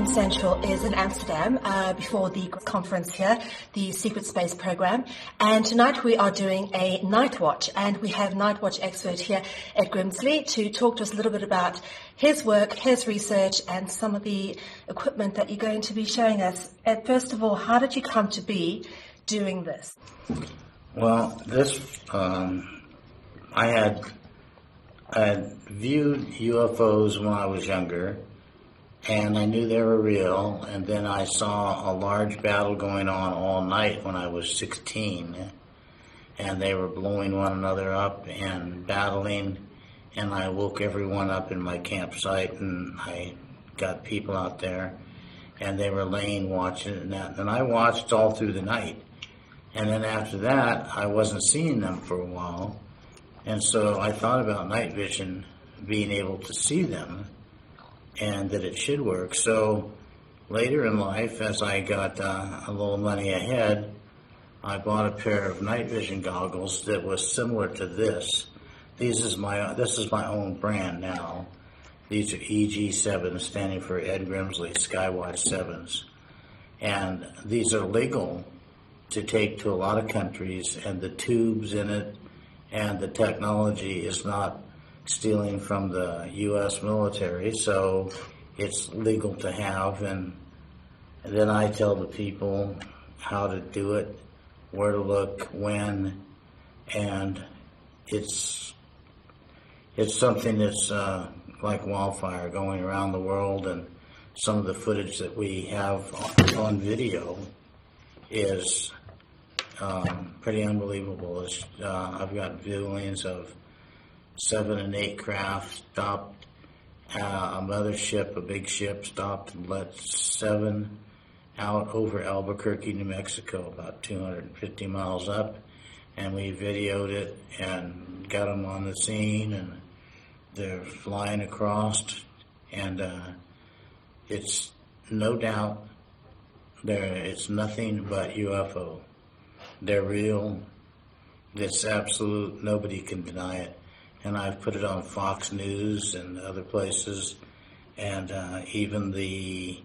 FM Central is in Amsterdam before the conference here, the Secret Space Program. And tonight we are doing a night watch, and we have night watch expert here at Grimsly to talk to us a little bit about his work, his research, and some of the equipment that you're going to be showing us. And first of all, how did you come to be doing this? Well, I had viewed UFOs when I was younger, and I knew they were real, and then I saw a large battle going on all night when I was 16, and they were blowing one another up and battling, and I woke everyone up in my campsite, and I got people out there, and they were laying watching it, and I watched all through the night, and then after that, I wasn't seeing them for a while, and so I thought about night vision, being able to see them, and that it should work. So later in life, as I got a little money ahead, I bought a pair of night vision goggles that was similar to this. This is my own brand now. These are EG7, standing for Ed Grimsly Skywatch 7s. And these are legal to take to a lot of countries, and the tubes in it and the technology is not stealing from the U.S. military, so it's legal to have, and then I tell the people how to do it, where to look, when, and it's something that's like wildfire going around the world, and some of the footage that we have on video is pretty unbelievable. I've got viewings of 7 and 8 craft stopped, a mothership, a big ship, stopped and let 7 out over Albuquerque, New Mexico, about 250 miles up, and we videoed it and got them on the scene, and they're flying across, and it's no doubt it's nothing but UFO. They're real. It's absolute. Nobody can deny it. And I've put it on Fox News and other places, and even the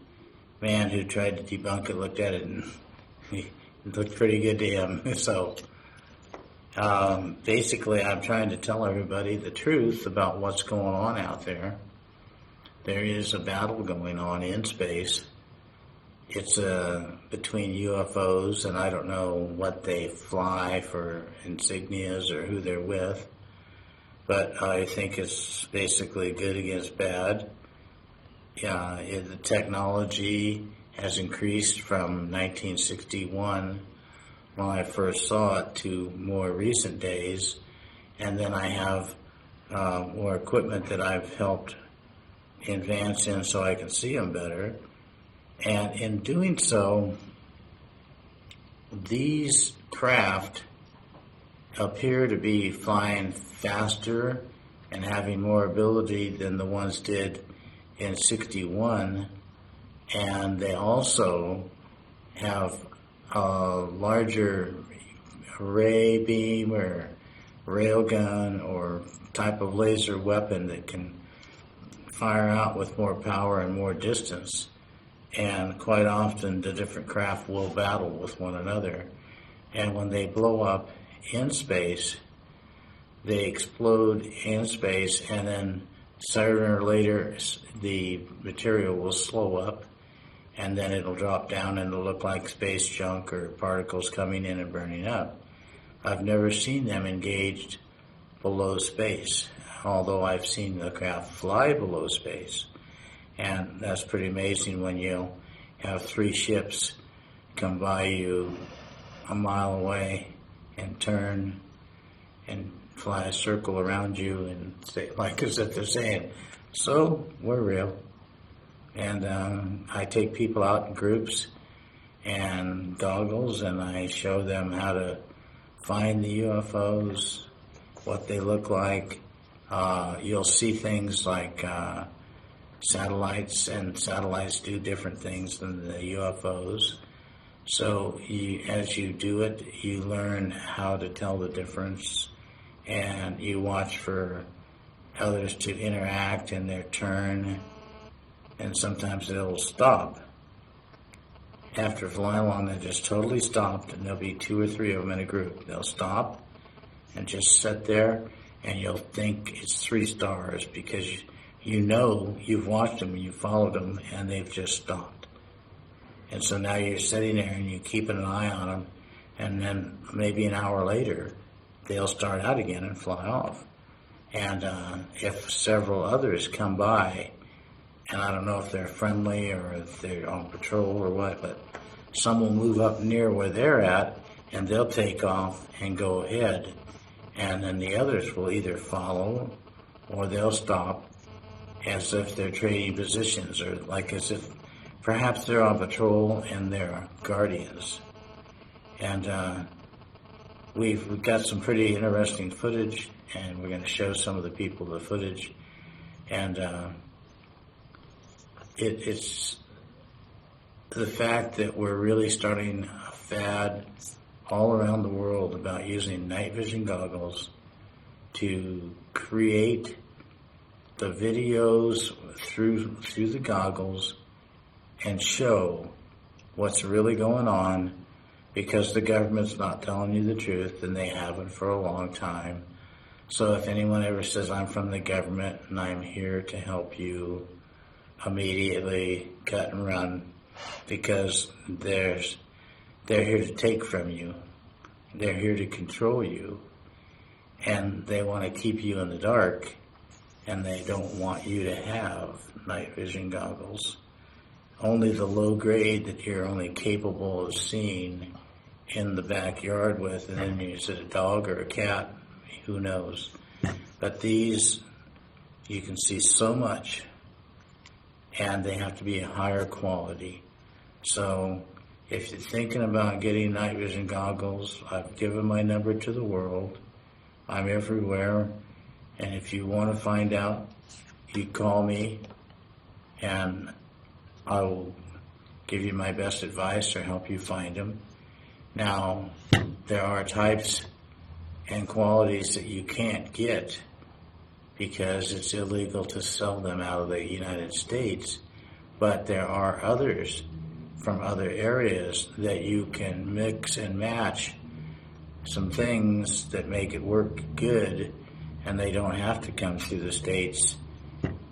man who tried to debunk it looked at it, and it looked pretty good to him. So basically, I'm trying to tell everybody the truth about what's going on out there. There is a battle going on in space. It's between UFOs, and I don't know what they fly for insignias or who they're with. But I think it's basically good against bad. The technology has increased from 1961, when I first saw it, to more recent days. And then I have more equipment that I've helped advance in so I can see them better. And in doing so, these craft appear to be flying faster and having more ability than the ones did in 61, and they also have a larger ray beam or railgun or type of laser weapon that can fire out with more power and more distance, and quite often the different craft will battle with one another, and when they blow up in space, they explode in space, and then sooner or later the material will slow up, and then it'll drop down and it'll look like space junk or particles coming in and burning up. I've never seen them engaged below space, although I've seen the craft fly below space, and that's pretty amazing when you have 3 ships come by you a mile away and turn and fly a circle around you and say, like as if they're saying, so we're real. And I take people out in groups and goggles, and I show them how to find the UFOs, what they look like. You'll see things like satellites, and satellites do different things than the UFOs. So as you do it, you learn how to tell the difference, and you watch for others to interact in their turn, and sometimes they'll stop. After flying along, they just totally stopped, and there'll be 2 or 3 of them in a group. They'll stop and just sit there, and you'll think it's 3 stars because you know you've watched them and you followed them, and they've just stopped. And so now you're sitting there and you're keeping an eye on them, and then maybe an hour later, they'll start out again and fly off. And if several others come by, and I don't know if they're friendly or if they're on patrol or what, but some will move up near where they're at, and they'll take off and go ahead, and then the others will either follow or they'll stop as if they're trading positions, or like as if perhaps they're on patrol and they're guardians. And we've got some pretty interesting footage, and we're going to show some of the people the footage. And it's the fact that we're really starting a fad all around the world about using night vision goggles to create the videos through the goggles and show what's really going on, because the government's not telling you the truth, and they haven't for a long time. So if anyone ever says, I'm from the government and I'm here to help you, immediately cut and run, because they're here to take from you. They're here to control you, and they want to keep you in the dark, and they don't want you to have night vision goggles. Only the low grade that you're only capable of seeing in the backyard with, and then is it a dog or a cat? Who knows? But these, you can see so much, and they have to be a higher quality. So if you're thinking about getting night vision goggles, I've given my number to the world. I'm everywhere, and if you want to find out, you call me, and I will give you my best advice or help you find them. Now, there are types and qualities that you can't get because it's illegal to sell them out of the United States, but there are others from other areas that you can mix and match some things that make it work good, and they don't have to come through the States.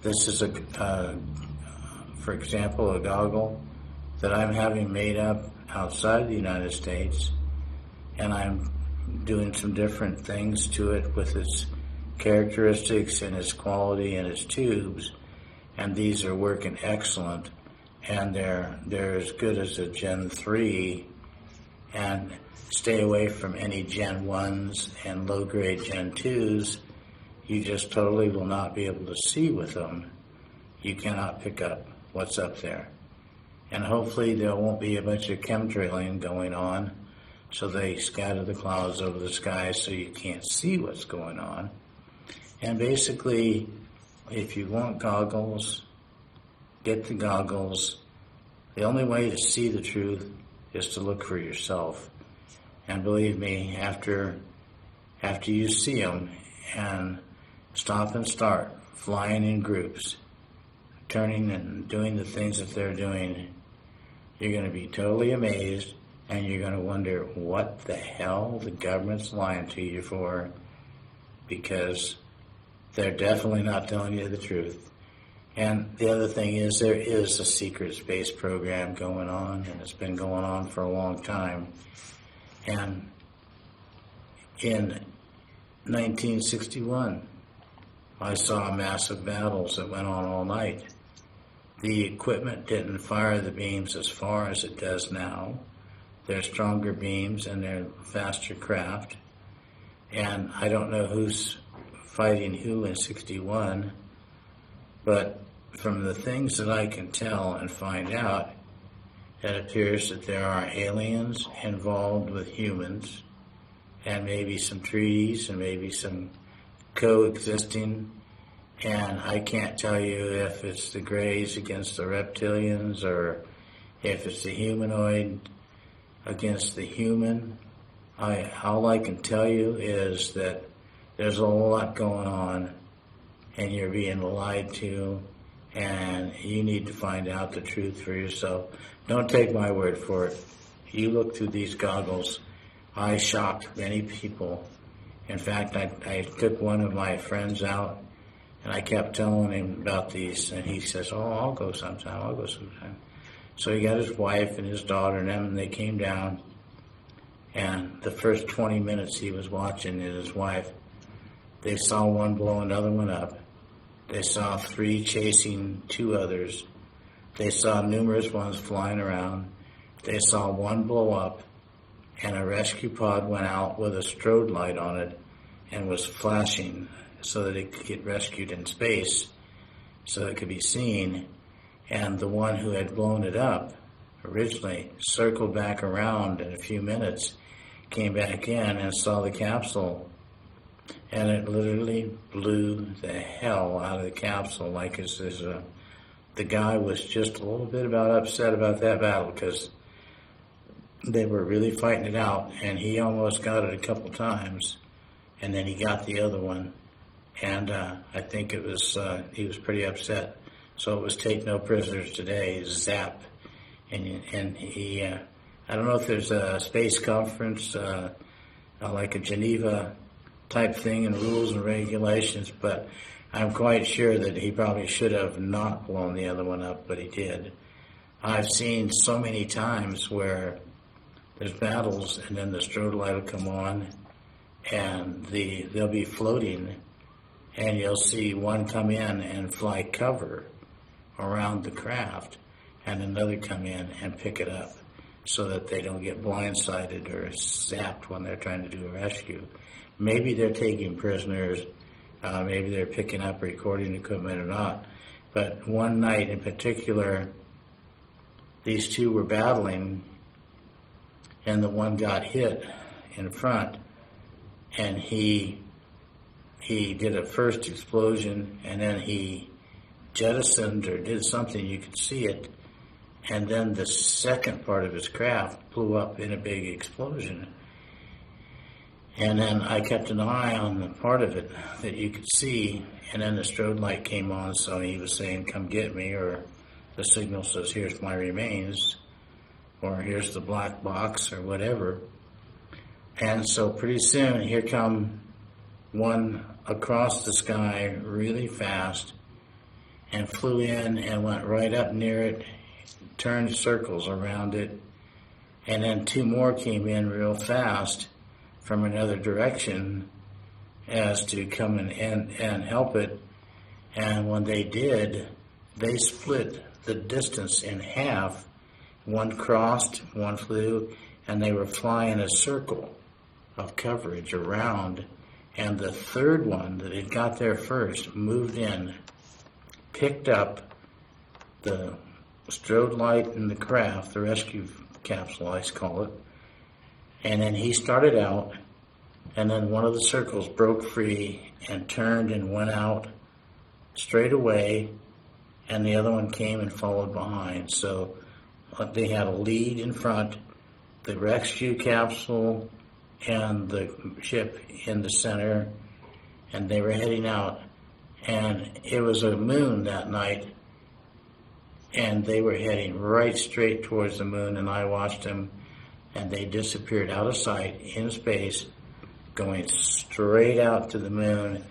This is for example, a goggle that I'm having made up outside the United States, and I'm doing some different things to it with its characteristics and its quality and its tubes, and these are working excellent, and they're as good as a Gen 3, and stay away from any Gen 1s and low-grade Gen 2s. You just totally will not be able to see with them. You cannot pick up what's up there. And hopefully there won't be a bunch of chemtrailing going on, so they scatter the clouds over the sky so you can't see what's going on. And basically, if you want goggles, get the goggles. The only way to see the truth is to look for yourself. And believe me, after you see them and stop and start flying in groups, turning and doing the things that they're doing, you're going to be totally amazed, and you're going to wonder what the hell the government's lying to you for, because they're definitely not telling you the truth. And the other thing is, there is a secret space program going on, and it's been going on for a long time. And in 1961, I saw massive battles that went on all night. The equipment didn't fire the beams as far as it does now. They're stronger beams and they're faster craft. And I don't know who's fighting who in 61, but from the things that I can tell and find out, it appears that there are aliens involved with humans, and maybe some treaties and maybe some coexisting. And I can't tell you if it's the Greys against the reptilians or if it's the humanoid against the human. All I can tell you is that there's a lot going on, and you're being lied to, and you need to find out the truth for yourself. Don't take my word for it. You look through these goggles. I shocked many people. In fact, I took one of my friends out, and I kept telling him about these, and he says, "Oh, I'll go sometime. So he got his wife and his daughter and them, and they came down, and the first 20 minutes he was watching and his wife, they saw one blow another one up. They saw 3 chasing 2 others. They saw numerous ones flying around. They saw one blow up, and a rescue pod went out with a strobe light on it and was flashing so that it could get rescued in space, so it could be seen. And the one who had blown it up originally circled back around in a few minutes, came back in and saw the capsule, and it literally blew the hell out of the capsule. Like the guy was just a little bit upset about that battle because they were really fighting it out, and he almost got it a couple times, and then he got the other one, and I think he was pretty upset. So it was take no prisoners today, ZAP, and he I don't know if there's a space conference like a Geneva type thing and rules and regulations, but I'm quite sure that he probably should have not blown the other one up, but he did. I've seen so many times where there's battles and then the strobe light will come on and they'll be floating, and you'll see one come in and fly cover around the craft and another come in and pick it up so that they don't get blindsided or zapped when they're trying to do a rescue. Maybe they're taking prisoners, maybe they're picking up recording equipment or not. But one night in particular, these 2 were battling, and the one got hit in front, and he did a first explosion, and then he jettisoned or did something, you could see it, and then the second part of his craft blew up in a big explosion. And then I kept an eye on the part of it that you could see, and then the strobe light came on, so he was saying, "Come get me," or the signal says, "Here's my remains," or "Here's the black box," or whatever. And so pretty soon, here come one across the sky really fast and flew in and went right up near it, turned circles around it, and then 2 more came in real fast from another direction as to come and help it. And when they did, they split the distance in half. One crossed, one flew, and they were flying a circle of coverage around. And the third one that had got there first moved in, picked up the strobe light in the craft, the rescue capsule, I call it, and then he started out, and then one of the circles broke free and turned and went out straight away, and the other one came and followed behind. So they had a lead in front, the rescue capsule and the ship in the center, and they were heading out. And it was a moon that night, and they were heading right straight towards the moon, and I watched them, and they disappeared out of sight in space, going straight out to the moon.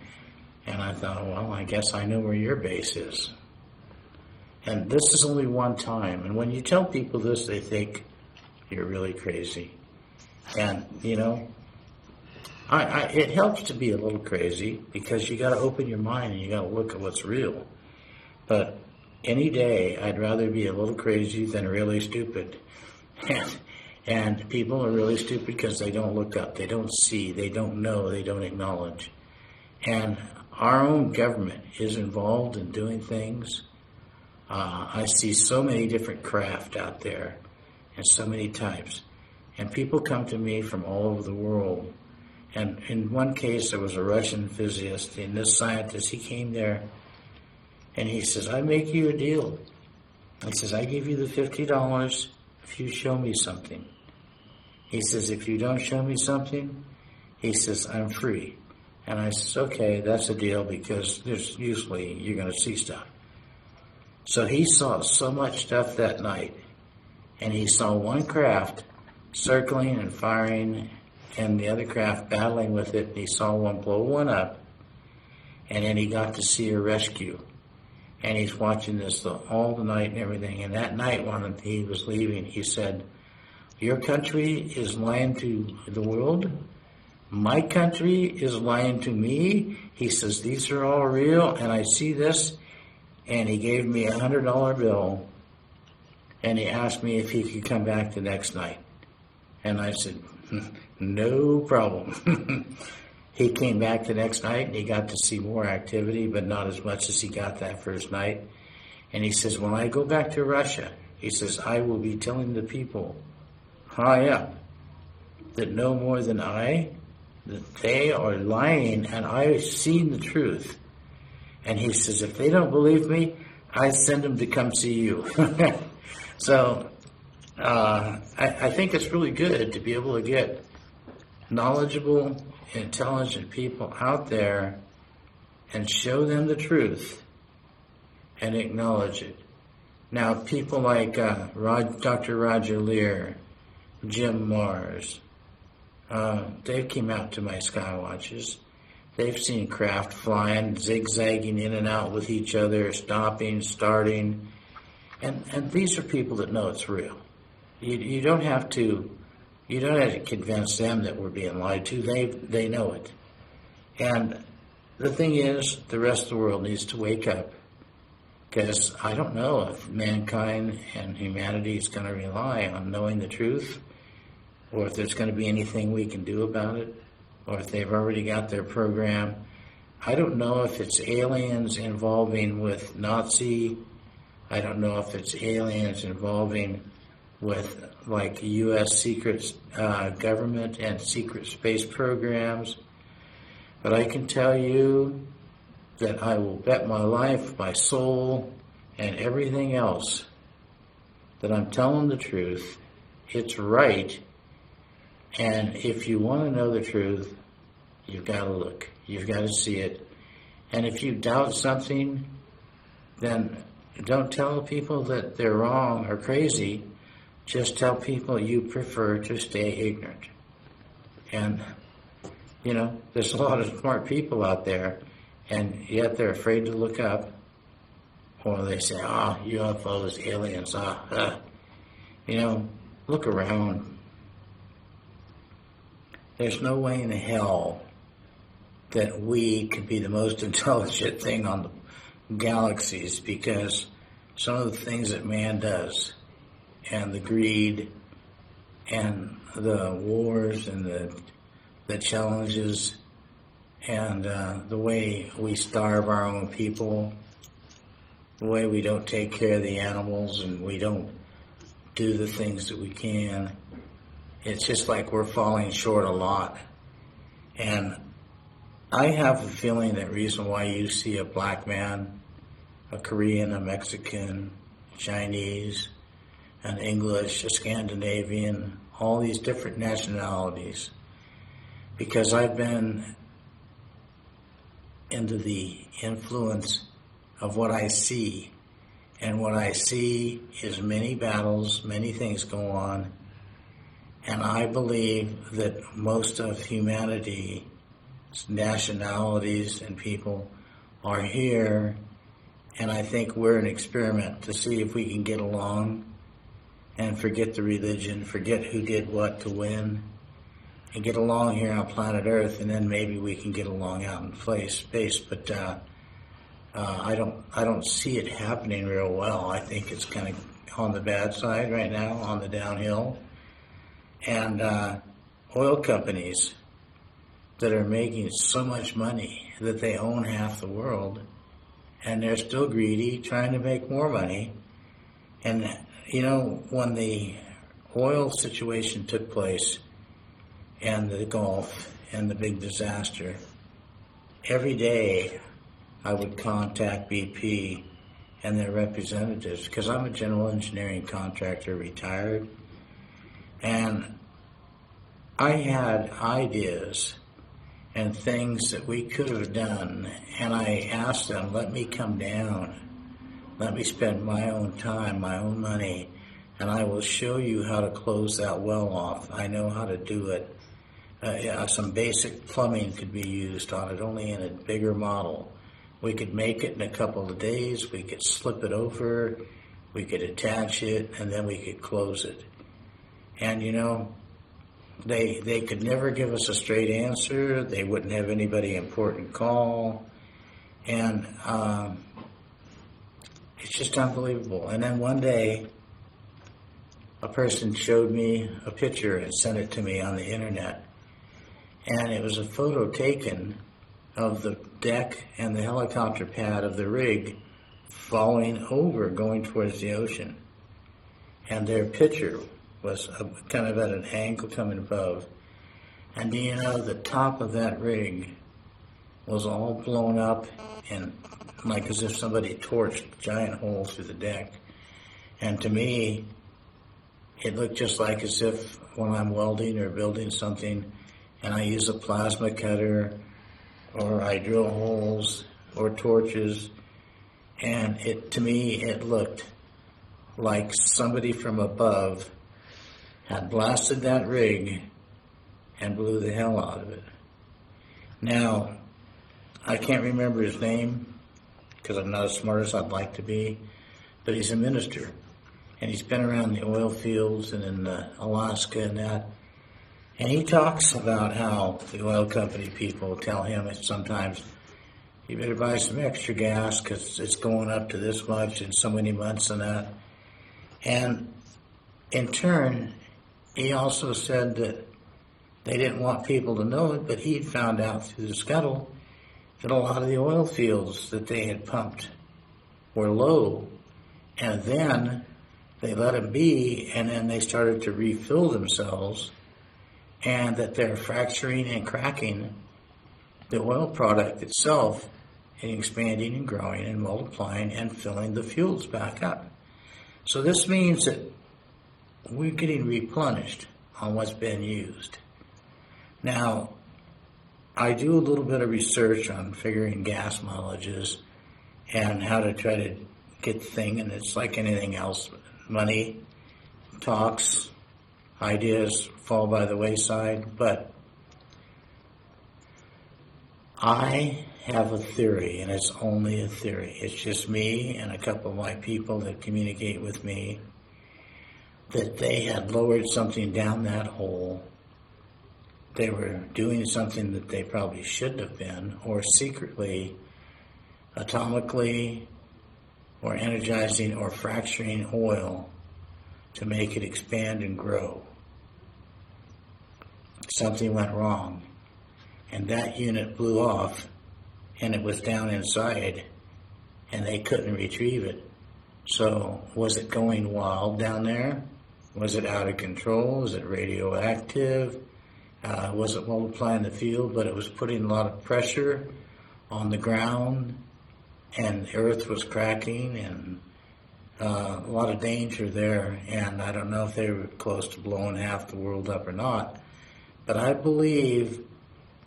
And I thought, well, I guess I know where your base is. And this is only one time. And when you tell people this, they think you're really crazy. And, you know, it helps to be a little crazy because you got to open your mind and you got to look at what's real. But any day, I'd rather be a little crazy than really stupid. And people are really stupid because they don't look up, they don't see, they don't know, they don't acknowledge. And our own government is involved in doing things. I see so many different craft out there and so many types. And people come to me from all over the world. And in one case, there was a Russian physicist, and this scientist, he came there, and he says, I make you a deal. He says, I give you the $50 if you show me something. He says, if you don't show me something, he says, I'm free. And I says, okay, that's a deal because there's usually you're going to see stuff. So he saw so much stuff that night, and he saw one craft circling and firing, and the other craft battling with it, and he saw one blow one up, and then he got to see a rescue. And he's watching this all the night and everything. And that night when he was leaving, he said, your country is lying to the world. My country is lying to me. He says, these are all real, and I see this. And he gave me $100 bill, and he asked me if he could come back the next night. And I said, no problem. He came back the next night, and he got to see more activity, but not as much as he got that first night. And he says, when I go back to Russia, he says, I will be telling the people high up that know more than I, that they are lying, and I've seen the truth. And he says, if they don't believe me, I send them to come see you. So I think it's really good to be able to get knowledgeable, intelligent people out there and show them the truth and acknowledge it. Now, people like Dr. Roger Lear, Jim Mars, they came out to my Skywatches. They've seen craft flying, zigzagging in and out with each other, stopping, starting. And these are people that know it's real. You don't have to convince them that we're being lied to. They know it. And the thing is, the rest of the world needs to wake up, because I don't know if mankind and humanity is going to rely on knowing the truth, or if there's going to be anything we can do about it, or if they've already got their program. I don't know if it's aliens involving with Nazi. I don't know if it's aliens involving with like U.S. secret government and secret space programs. But I can tell you that I will bet my life, my soul, and everything else that I'm telling the truth. It's right. And if you want to know the truth, you've got to look. You've got to see it. And if you doubt something, then don't tell people that they're wrong or crazy. Just tell people you prefer to stay ignorant. And, there's a lot of smart people out there, and yet they're afraid to look up. Or they say, UFOs, aliens, look around. There's no way in hell that we could be the most intelligent thing on the galaxies, because some of the things that man does, and the greed, and the wars, and the challenges, and the way we starve our own people, the way we don't take care of the animals, and we don't do the things that we can. It's just like we're falling short a lot. And I have a feeling that reason why you see a black man, a Korean, a Mexican, Chinese, an English, a Scandinavian, all these different nationalities, because I've been into the influence of what I see. And what I see is many battles, many things go on. And I believe that most of humanity, nationalities and people are here. And I think we're an experiment to see if we can get along and forget the religion, forget who did what to win, and get along here on planet Earth, and then maybe we can get along out in space. But I don't see it happening real well. I think it's kind of on the bad side right now, on the downhill. And oil companies that are making so much money that they own half the world, and they're still greedy, trying to make more money. And, when the oil situation took place, and the Gulf, and the big disaster, every day I would contact BP and their representatives, because I'm a general engineering contractor, retired, and I had ideas and things that we could have done, and I asked them, let me come down Let me spend my own time, my own money, and I will show you how to close that well off. I know how to do it. Some basic plumbing could be used on it, only in a bigger model. We could make it in a couple of days. We could slip it over. We could attach it, and then we could close it. And, they could never give us a straight answer. They wouldn't have anybody important call. And it's just unbelievable. And then one day, a person showed me a picture and sent it to me on the internet. And it was a photo taken of the deck and the helicopter pad of the rig falling over, going towards the ocean. And their picture was kind of at an angle coming above. And the top of that rig was all blown up and like as if somebody torched giant holes through the deck. And to me, it looked just like as if when I'm welding or building something and I use a plasma cutter or I drill holes or torches, and to me it looked like somebody from above had blasted that rig and blew the hell out of it. Now, I can't remember his name because I'm not as smart as I'd like to be, but he's a minister. And he's been around the oil fields and in Alaska and that. And he talks about how the oil company people tell him that sometimes you better buy some extra gas because it's going up to this much in so many months and that. And in turn, he also said that they didn't want people to know it, but he'd found out through the scuttle that a lot of the oil fields that they had pumped were low. And then they let them be, and then they started to refill themselves, and that they're fracturing and cracking the oil product itself and expanding and growing and multiplying and filling the fuels back up. So this means that we're getting replenished on what's been used. Now, I do a little bit of research on figuring gas mileages and how to try to get the thing, and it's like anything else. Money talks, ideas fall by the wayside, but I have a theory, and it's only a theory. It's just me and a couple of my people that communicate with me, that they had lowered something down that hole. They were doing something that they probably shouldn't have been, or secretly, atomically, or energizing or fracturing oil to make it expand and grow. Something went wrong, and that unit blew off, and it was down inside, and they couldn't retrieve it. So was it going wild down there? Was it out of control? Was it radioactive? Was it multiplying the field, but it was putting a lot of pressure on the ground, and the earth was cracking, and a lot of danger there. And I don't know if they were close to blowing half the world up or not, but I believe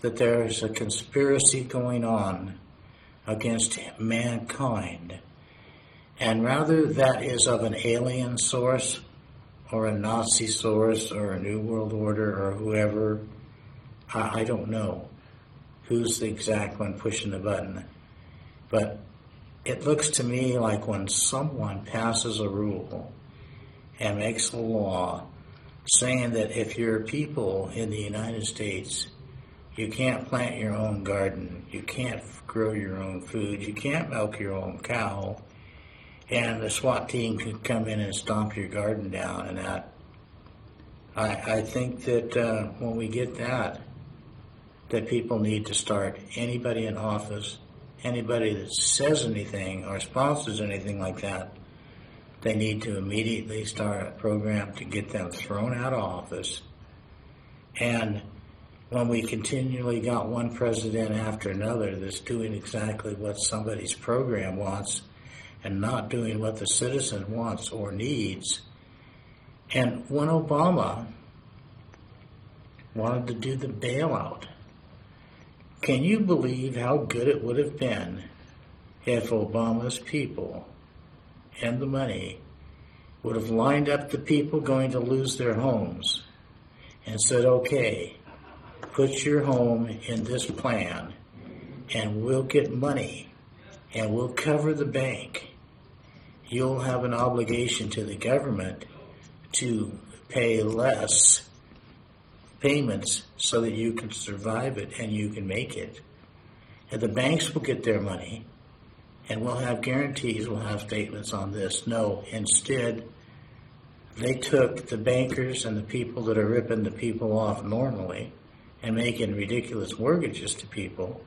that there's a conspiracy going on against mankind. And rather that is of an alien source or a Nazi source or a New World Order or whoever, I don't know who's the exact one pushing the button. But it looks to me like when someone passes a rule and makes a law saying that if you're people in the United States, you can't plant your own garden, you can't grow your own food, you can't milk your own cow, and the SWAT team could come in and stomp your garden down and that. I think that when we get that people need to start, anybody in office, anybody that says anything or sponsors anything like that, they need to immediately start a program to get them thrown out of office. And when we continually got one president after another that's doing exactly what somebody's program wants and not doing what the citizen wants or needs. And when Obama wanted to do the bailout, can you believe how good it would have been if Obama's people and the money would have lined up the people going to lose their homes and said, okay, put your home in this plan and we'll get money and we'll cover the bank. You'll have an obligation to the government to pay less payments so that you can survive it and you can make it. And the banks will get their money, and we'll have guarantees, we'll have statements on this. No, instead, they took the bankers and the people that are ripping the people off normally and making ridiculous mortgages to people.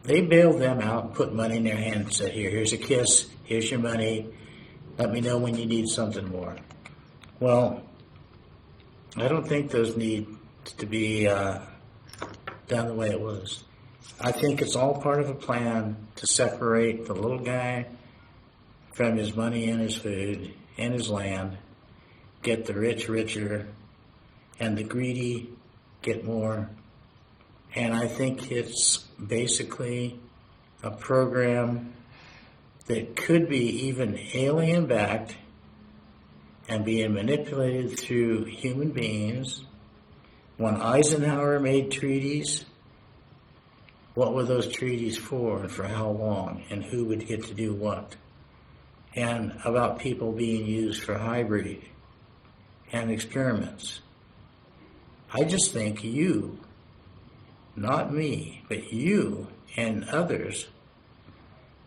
They bailed them out and put money in their hand and said, here's a kiss, here's your money, let me know when you need something more. Well, I don't think those need to be done the way it was. I think it's all part of a plan to separate the little guy from his money and his food and his land, get the rich richer, and the greedy get more. And I think it's basically a program that could be even alien-backed and being manipulated through human beings. When Eisenhower made treaties, what were those treaties for and for how long and who would get to do what? And about people being used for hybrid and experiments. I just think you, not me, but you and others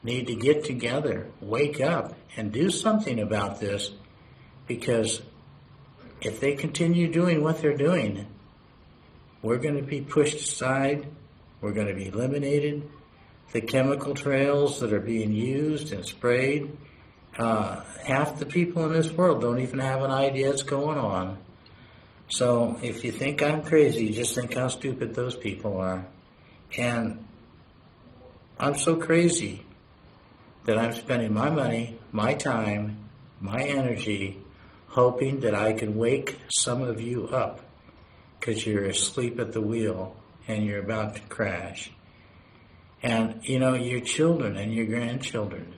need to get together, wake up, and do something about this, because if they continue doing what they're doing, we're going to be pushed aside. We're going to be eliminated. The chemical trails that are being used and sprayed, half the people in this world don't even have an idea what's going on. So if you think I'm crazy, just think how stupid those people are. And I'm so crazy that I'm spending my money, my time, my energy, hoping that I can wake some of you up, because you're asleep at the wheel and you're about to crash. And, your children and your grandchildren,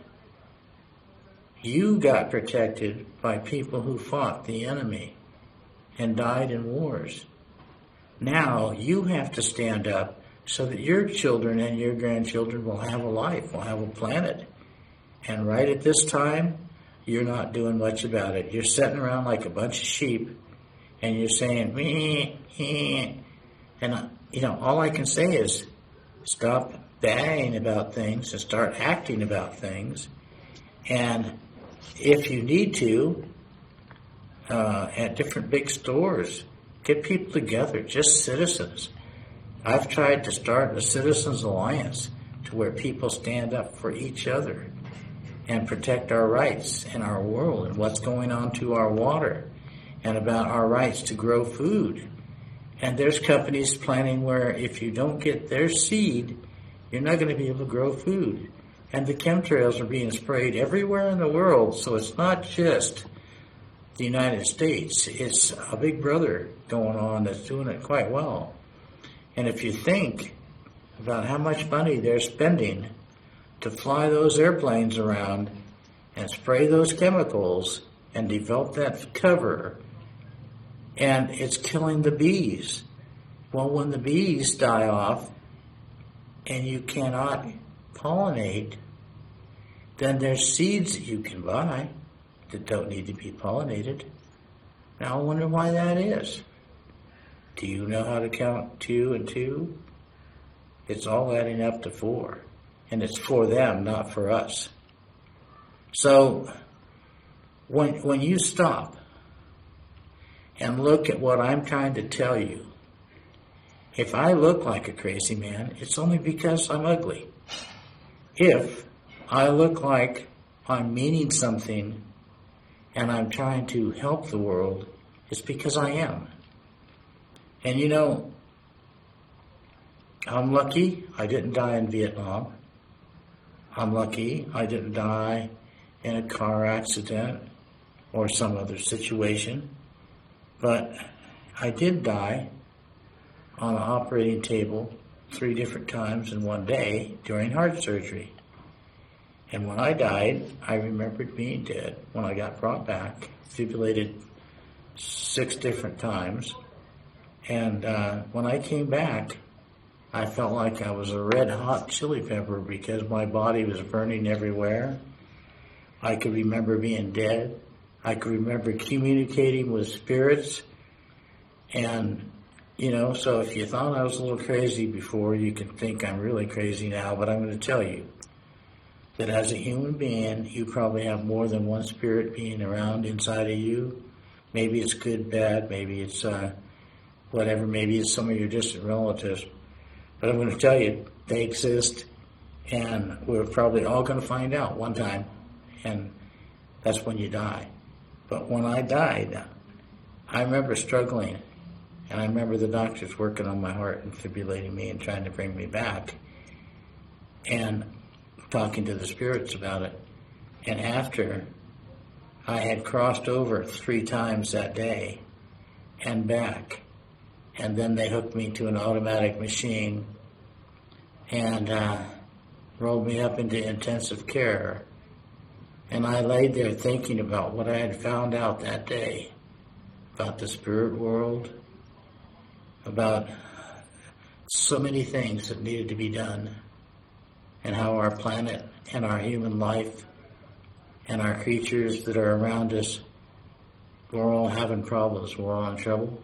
you got protected by people who fought the enemy and died in wars. Now you have to stand up so that your children and your grandchildren will have a life, will have a planet. And right at this time, you're not doing much about it. You're sitting around like a bunch of sheep, and you're saying, meh, meh. And, all I can say is stop bagging about things and start acting about things. And if you need to, at different big stores, get people together, just citizens. I've tried to start a Citizens Alliance to where people stand up for each other and protect our rights in our world and what's going on to our water and about our rights to grow food. And there's companies planning where if you don't get their seed, you're not going to be able to grow food. And the chemtrails are being sprayed everywhere in the world, so it's not just the United States. It's a big brother going on that's doing it quite well. And if you think about how much money they're spending to fly those airplanes around and spray those chemicals and develop that cover, and it's killing the bees. Well, when the bees die off and you cannot pollinate, then there's seeds that you can buy that don't need to be pollinated. Now I wonder why that is. Do you know how to count 2 and 2? It's all adding up to 4. And it's for them, not for us. So when you stop and look at what I'm trying to tell you, if I look like a crazy man, it's only because I'm ugly. If I look like I'm meaning something and I'm trying to help the world, it's because I am. And I'm lucky I didn't die in Vietnam. I'm lucky I didn't die in a car accident or some other situation. But I did die on an operating table 3 different times in one day during heart surgery. And when I died, I remembered being dead. When I got brought back, defibrillated 6 different times. And when I came back, I felt like I was a red-hot chili pepper because my body was burning everywhere. I could remember being dead. I could remember communicating with spirits. And, so if you thought I was a little crazy before, you can think I'm really crazy now. But I'm going to tell you that as a human being, you probably have more than one spirit being around inside of you. Maybe it's good, bad. Maybe it's whatever. Maybe it's some of your distant relatives. But I'm going to tell you, they exist, and we're probably all going to find out one time, and that's when you die. But when I died, I remember struggling, and I remember the doctors working on my heart and defibrillating me and trying to bring me back, and talking to the spirits about it. And after I had crossed over 3 times that day and back, and then they hooked me to an automatic machine and rolled me up into intensive care. And I laid there thinking about what I had found out that day about the spirit world, about so many things that needed to be done, and how our planet and our human life and our creatures that are around us, we're all having problems, we're all in trouble.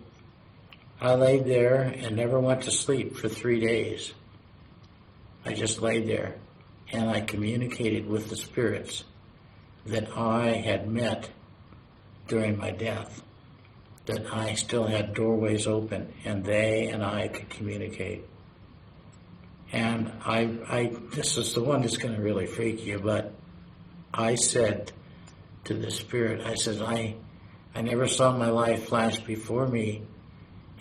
I laid there and never went to sleep for 3 days. I just laid there, and I communicated with the spirits that I had met during my death, that I still had doorways open, and they and I could communicate. And this is the one that's going to really freak you, but I said to the spirit, I said, I never saw my life flash before me,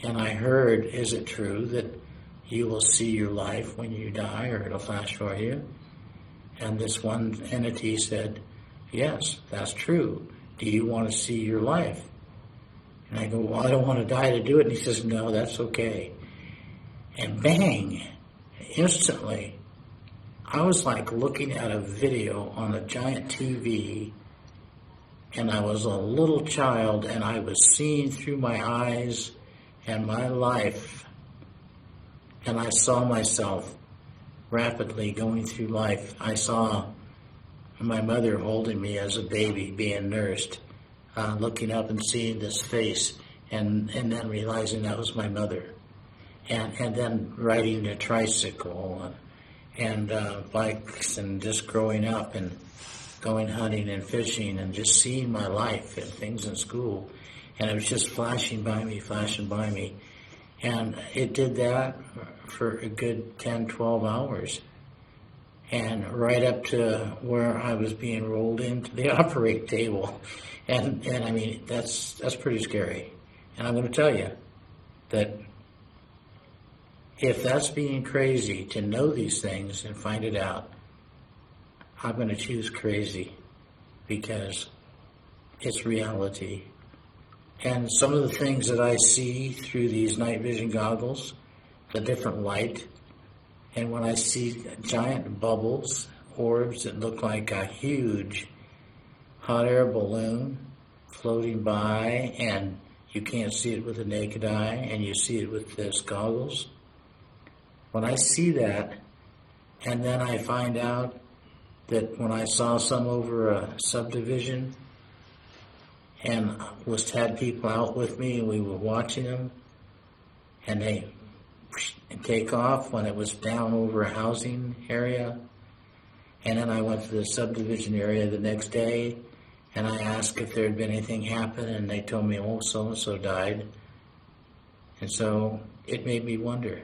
and I heard, is it true that you will see your life when you die, or it'll flash for you? And this one entity said, yes, that's true. Do you want to see your life? And I go, well, I don't want to die to do it. And he says, no, that's okay. And bang, instantly, I was like looking at a video on a giant TV, and I was a little child, and I was seeing through my eyes and my life, and I saw myself rapidly going through life. I saw my mother holding me as a baby, being nursed, looking up and seeing this face, and then realizing that was my mother, and then riding a tricycle and bikes, and just growing up and going hunting and fishing and just seeing my life and things in school. And it was just flashing by me. And it did that for a good 10, 12 hours. And right up to where I was being rolled into the operating table. And I mean, that's pretty scary. And I'm going to tell you that if that's being crazy to know these things and find it out, I'm going to choose crazy, because it's reality. And some of the things that I see through these night vision goggles, the different light, and when I see giant bubbles, orbs that look like a huge hot air balloon floating by, and you can't see it with the naked eye, and you see it with this goggles. When I see that, and then I find out that when I saw some over a subdivision, and had people out with me, and we were watching them, and they take off when it was down over a housing area. And then I went to the subdivision area the next day, and I asked if there had been anything happen, and they told me, oh, so-and-so died. And so it made me wonder,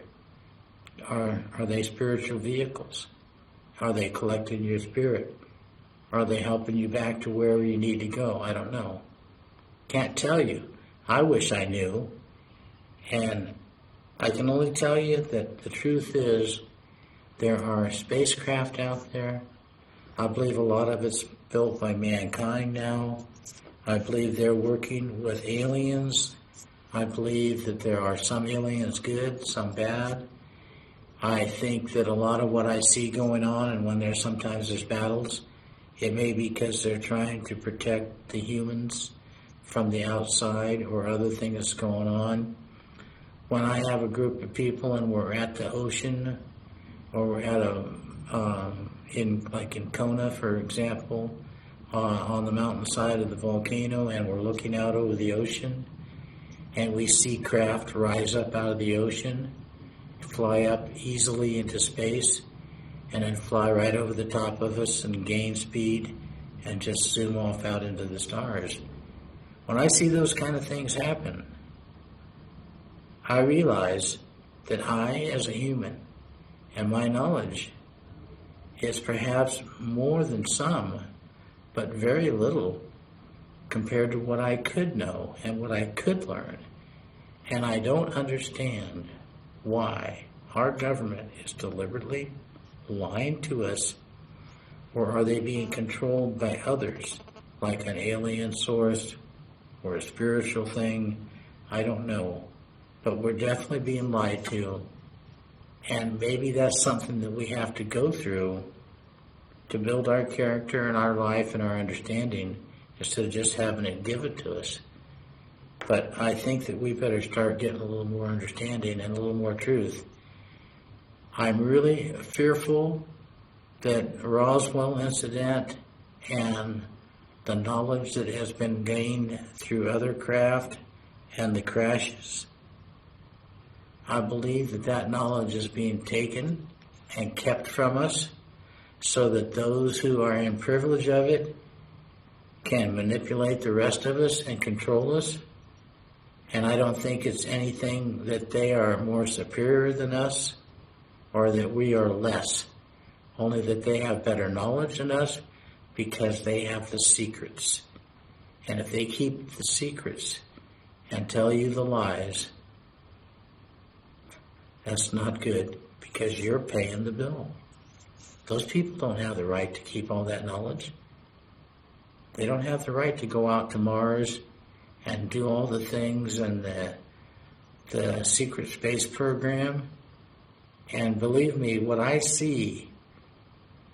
are they spiritual vehicles? Are they collecting your spirit? Are they helping you back to wherever you need to go? I don't know. Can't tell you. I wish I knew. And I can only tell you that the truth is there are spacecraft out there. I believe a lot of it's built by mankind now. I believe they're working with aliens. I believe that there are some aliens good, some bad. I think that a lot of what I see going on, and when sometimes there's battles, it may be because they're trying to protect the humans from the outside or other things going on. When I have a group of people and we're at the ocean, or we're at in Kona, for example, on the mountainside of the volcano, and we're looking out over the ocean, and we see craft rise up out of the ocean, fly up easily into space, and then fly right over the top of us and gain speed and just zoom off out into the stars. When I see those kind of things happen, I realize that I, as a human, and my knowledge is perhaps more than some, but very little compared to what I could know and what I could learn. And I don't understand why our government is deliberately lying to us, or are they being controlled by others, like an alien source or a spiritual thing? I don't know. But we're definitely being lied to, and maybe that's something that we have to go through to build our character and our life and our understanding, instead of just having it given to us. But I think that we better start getting a little more understanding and a little more truth. I'm really fearful that Roswell incident and the knowledge that has been gained through other craft and the crashes, I believe that that knowledge is being taken and kept from us so that those who are in privilege of it can manipulate the rest of us and control us. And I don't think it's anything that they are more superior than us or that we are less, only that they have better knowledge than us because they have the secrets. And if they keep the secrets and tell you the lies, that's not good, because you're paying the bill. Those people don't have the right to keep all that knowledge. They don't have the right to go out to Mars and do all the things in the secret space program. And believe me, what I see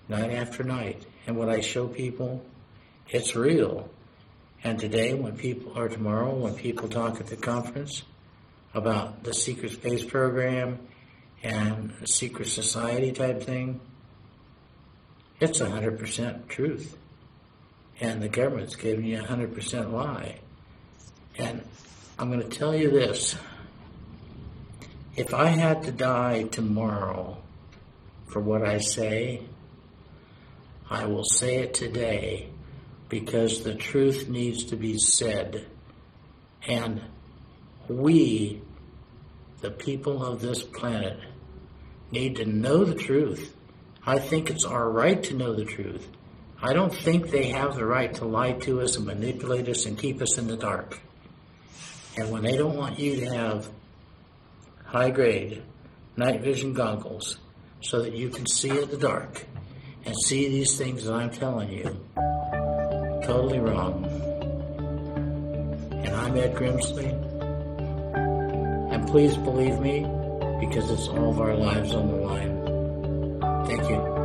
night after night and what I show people, it's real. And today, tomorrow, when people talk at the conference about the secret space program and the secret society type thing, it's 100% truth. And the government's giving you 100% lie. And I'm going to tell you this. If I had to die tomorrow for what I say, I will say it today, because the truth needs to be said. And we, the people of this planet, need to know the truth. I think it's our right to know the truth. I don't think they have the right to lie to us and manipulate us and keep us in the dark. And when they don't want you to have high-grade night vision goggles so that you can see in the dark and see these things that I'm telling you, totally wrong. And I'm Ed Grimsly. And please believe me, because it's all of our lives on the line. Thank you.